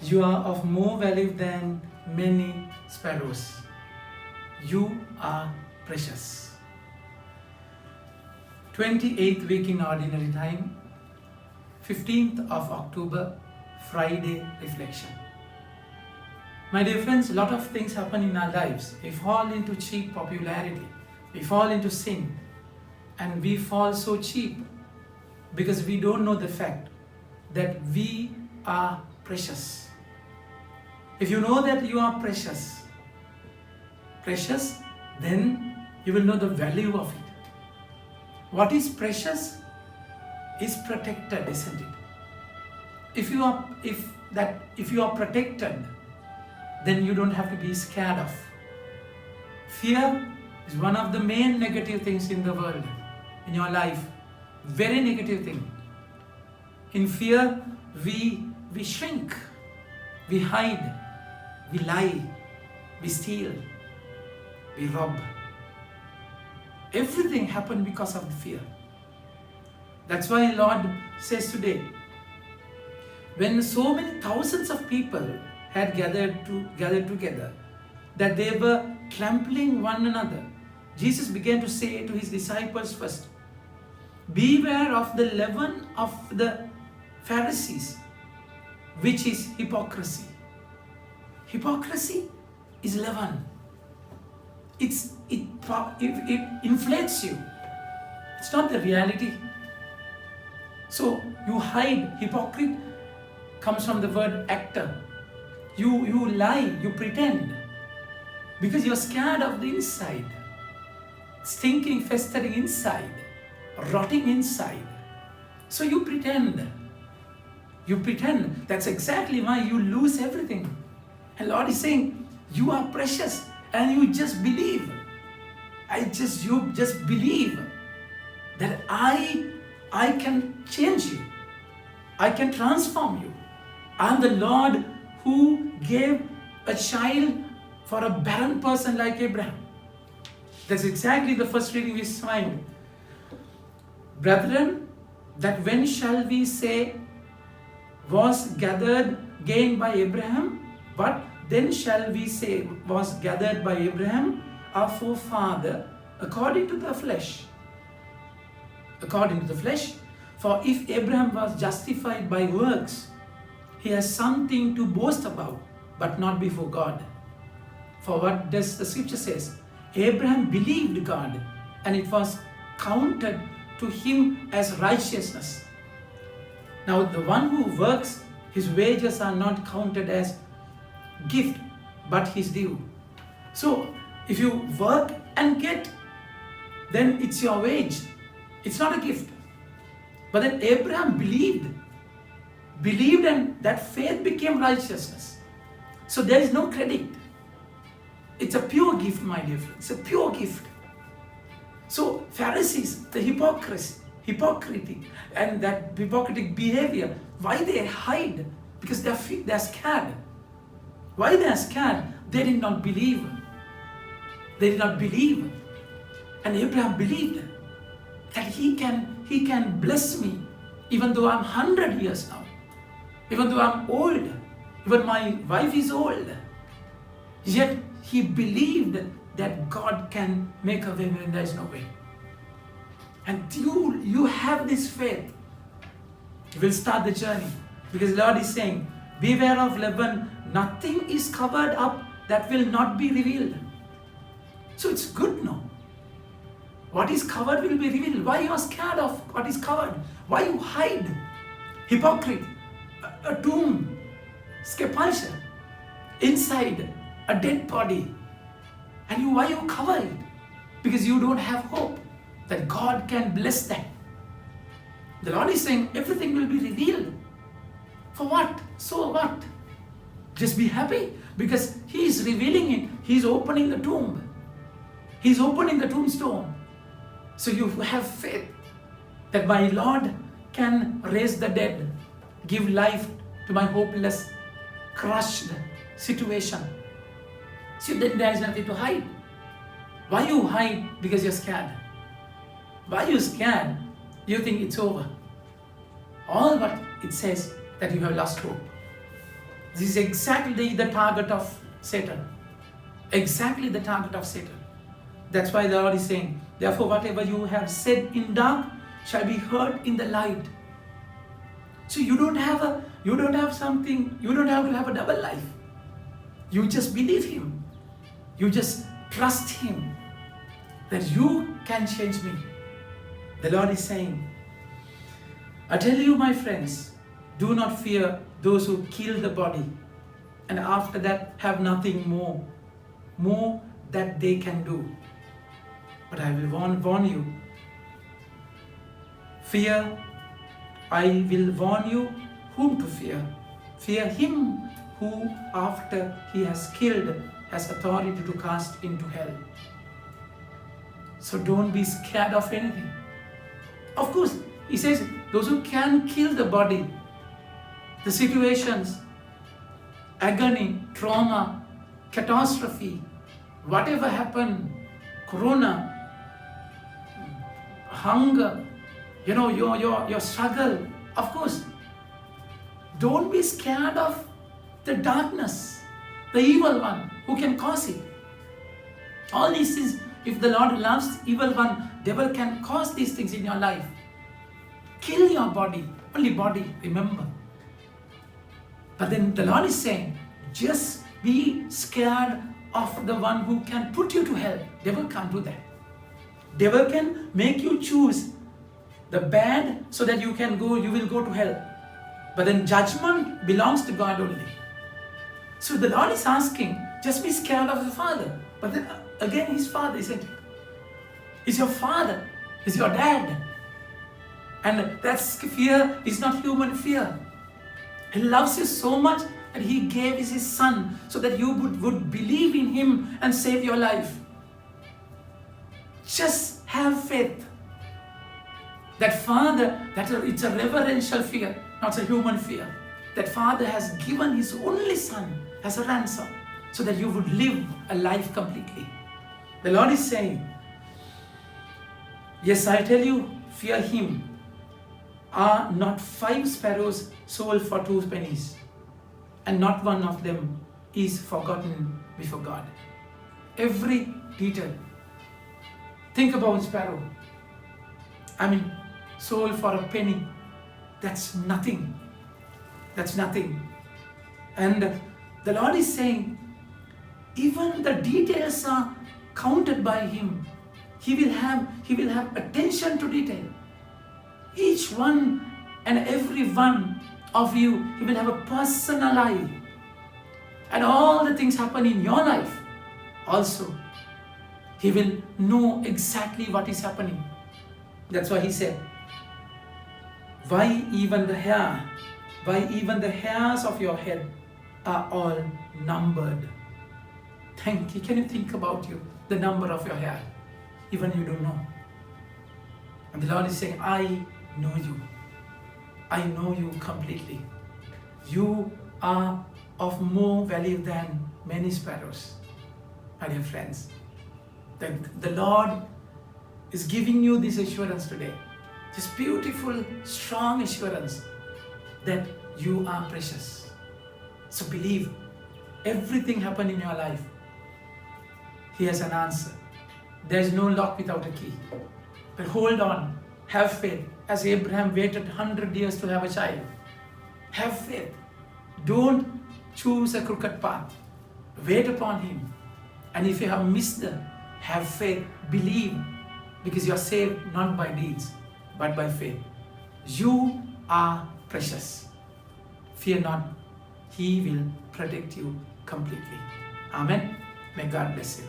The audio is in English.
You are of more value than many sparrows. You are precious. 28th week in Ordinary Time, 15th of October, Friday reflection. My dear friends, a lot of things happen in our lives. We fall into cheap popularity. We fall into sin. And we fall so cheap because we don't know the fact that we are precious. If you know that you are precious, then you will know the value of it. What is precious is protected, isn't it? If you are protected, then you don't have to be scared of. Fear is one of the main negative things in the world, in your life. Very negative thing. In fear, we shrink, we hide, we lie, we steal, we rob. Everything happened because of the fear. That's why Lord says today, when so many thousands of people had gathered together, that they were trampling one another, Jesus began to say to his disciples first, beware of the leaven of the Pharisees, which is hypocrisy. Hypocrisy is leaven. It inflates you. It's not the reality. So you hide. Hypocrite comes from the word actor. You lie, you pretend, because you're scared of the inside, stinking, festering inside, rotting inside. So you pretend. You pretend. That's exactly why you lose everything. And Lord is saying, you are precious, and you just believe. You just believe that I can change you. I can transform you. I'm the Lord who gave a child for a barren person like Abraham. That's exactly the first reading we find. Brethren, that when shall we say was gathered gain by Abraham? But then shall we say was gathered by Abraham, our forefather, according to the flesh. According to the flesh. For if Abraham was justified by works, he has something to boast about, but not before God. For what does the scripture says? Abraham believed God, and it was counted to him as righteousness. Now the one who works, his wages are not counted as gift, but his due. So if you work and get, then it's your wage. It's not a gift. But then Abraham believed, and that faith became righteousness. So there is no credit. It's a pure gift, my dear friends. It's a pure gift. So Pharisees, the hypocrisy, and that hypocritic behavior, why they hide? Because they're scared. Why they are scared? They did not believe. They did not believe. And Abraham believed that he can bless me even though I'm 100 years now. Even though I'm old. Even my wife is old. Yet he believed that God can make a way when there is no way. And you have this faith. You will start the journey. Because the Lord is saying, beware of leaven. Nothing is covered up that will not be revealed. So it's good now. What is covered will be revealed. Why you are scared of what is covered? Why you hide? Hypocrite, a tomb, sepulchre, inside a dead body. And why you cover it? Because you don't have hope that God can bless that. The Lord is saying everything will be revealed. For what? So what? Just be happy because He is revealing it. He is opening the tomb. He is opening the tombstone. So you have faith that my Lord can raise the dead, give life to my hopeless, crushed situation. So then there is nothing to hide. Why you hide? Because you're scared. Why you scared? You think it's over. All what it says that you have lost hope. This is exactly the target of Satan. Exactly the target of Satan. That's why the Lord is saying, therefore whatever you have said in dark shall be heard in the light. So you don't have to have a double life. You just believe Him. You just trust Him that you can change me. The Lord is saying, I tell you, my friends, do not fear those who kill the body and after that have nothing more that they can do. But I will warn you. I will warn you whom to fear. Fear him who after he has killed has authority to cast into hell. So don't be scared of anything. Of course, he says those who can kill the body, the situations, agony, trauma, catastrophe, whatever happened, corona, hunger, your struggle, of course, don't be scared of the darkness, the evil one who can cause it. All these things, if the Lord loves the evil one, devil can cause these things in your life. Kill your body, only body, remember. But then the Lord is saying, just be scared of the one who can put you to hell. Devil can't do that. Devil can make you choose the bad so that you will go to hell. But then judgment belongs to God only. So the Lord is asking, just be scared of the Father. But then again, His Father, isn't it? He's your Father. He's your Dad. And that fear is not human fear. He loves you so much that He gave His Son so that you would believe in Him and save your life. Just have faith. That Father, it's a reverential fear, not a human fear. That Father has given His only Son as a ransom so that you would live a life completely. The Lord is saying, yes, I tell you, fear Him. Are not 5 sparrows sold for 2 pennies, and not one of them is forgotten before God? Every detail. Think about sparrow. Sold for a penny. That's nothing. That's nothing. And the Lord is saying, even the details are counted by Him. He will have attention to detail. Each one and every one of you, He will have a personal eye. And all the things happen in your life also, He will know exactly what is happening. That's why He said, why even the hairs of your head are all numbered. Can you think about the number of your hair? Even you don't know. And the Lord is saying, I know you. I know you completely. You are of more value than many sparrows, my dear friends. The Lord is giving you this assurance today. This beautiful, strong assurance that you are precious. So believe, everything happened in your life, He has an answer. There is no lock without a key. But hold on, have faith. As Abraham waited 100 years to have a child. Have faith. Don't choose a crooked path. Wait upon Him. And if you have missed them, have faith. Believe. Because you are saved not by deeds, but by faith. You are precious. Fear not. He will protect you completely. Amen. May God bless you.